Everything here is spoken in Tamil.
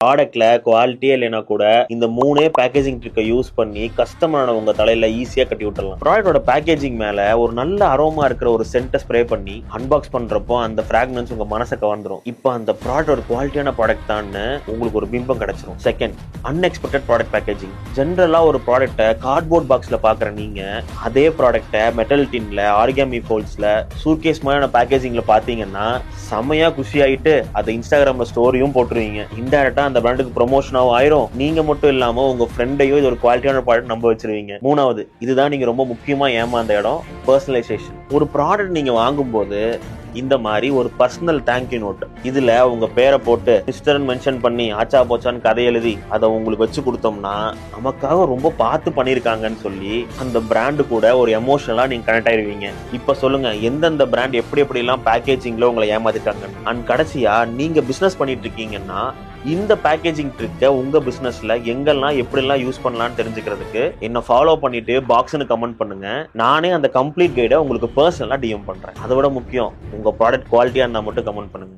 ப்ராடக்ட்ல குவாலிட்டியே இல்லைனா கூட இந்த மூணே பேக்கேஜிங் ட்ரிக்கை யூஸ் பண்ணி கஸ்டமரான உங்க தலையில ஈஸியா கட்டி விட்டுறலாம். ப்ராடக்டோட பேக்கேஜிங் மேல ஒரு நல்ல அரோமா இருக்கிற ஒரு சென்ட்டை ஸ்ப்ரே பண்ணி அன்பாக்ஸ் பண்றப்போ அந்த ஃபிராக்ரன்ஸ் உங்க மனசை கவர்ந்துரும். இப்போ அந்த ப்ராடக்ட் ஒரு குவாலிட்டியான ப்ராடக்ட் தான் உங்களுக்கு ஒரு பிம்பம் கிடைச்சிரும். Second, unexpected product packaging. ஜென்ரலா ஒரு ப்ராடக்ட்டை கார்ட்போர்ட் பாக்ஸ்ல பாக்குற நீங்க அதே ப்ராடக்ட்டை மெட்டல் டின்ல, ஆரிகாமி ஃபோல்ட்ஸ்ல, சூட்கேஸ் மாதிரியான பேக்கேஜிங்ல பாத்தீங்கன்னா செமையா குஷி ஆயிட்டு அதை இன்ஸ்டாகிராம்ல ஸ்டோரியும் போட்டுருவீங்க. இன்டைரக்டா அந்த பிராண்டுக்கு ப்ரொமோஷனாவும் ஆயிரும். நீங்க மட்டும் இல்லாம உங்க ஃப்ரெண்டையும் இது ஒரு குவாலிட்டியான ப்ராடக்ட் நம்ப வச்சிருவீங்க. மூணாவது, இதுதான் நீங்க ரொம்ப முக்கியமா ஏமாந்த இடம், பர்சனலைசேஷன். ஒரு ப்ராடக்ட் நீங்க வாங்கும்போது இந்த மாதிரி ஒரு பர்சனல் தேங்க்யூ நோட், இதுல உங்க பேரை போட்டு மிஸ்டர் மென்ஷன் பண்ணி ஆச்சா போச்சான்னு கதை எழுதி அதை உங்களுக்கு வச்சு கொடுத்தோம்னா நமக்காக ரொம்ப பார்த்து பண்ணிருக்காங்கன்னு சொல்லி அந்த பிராண்டு கூட ஒரு எமோஷனலா நீங்க கனெக்ட் ஆயிருவீங்க. இப்ப சொல்லுங்க, எந்தெந்த பிராண்ட் எப்படி எப்படி எல்லாம் பேக்கேஜிங்ல உங்களை ஏமாத்திட்டாங்க. அண்ட் கடைசியா, நீங்க பிசினஸ் பண்ணிட்டு இருக்கீங்கன்னா இந்த பேக்கேஜிங் ட்ரிக்கை உங்க பிசினஸ்ல எங்கெல்லாம் எப்படிலாம் யூஸ் பண்ணலாம்னு தெரிஞ்சுக்கிறதுக்கு என்ன ஃபாலோ பண்ணிட்டு பாக்ஸ்னு கமெண்ட் பண்ணுங்க. நானே அந்த கம்ப்ளீட் கைடை உங்களுக்கு பர்சனலா டிஎம் பண்றேன். அதை விட முக்கியம், உங்க ப்ராடக்ட் குவாலிட்டியா இருந்தா மட்டும் கமெண்ட் பண்ணுங்க.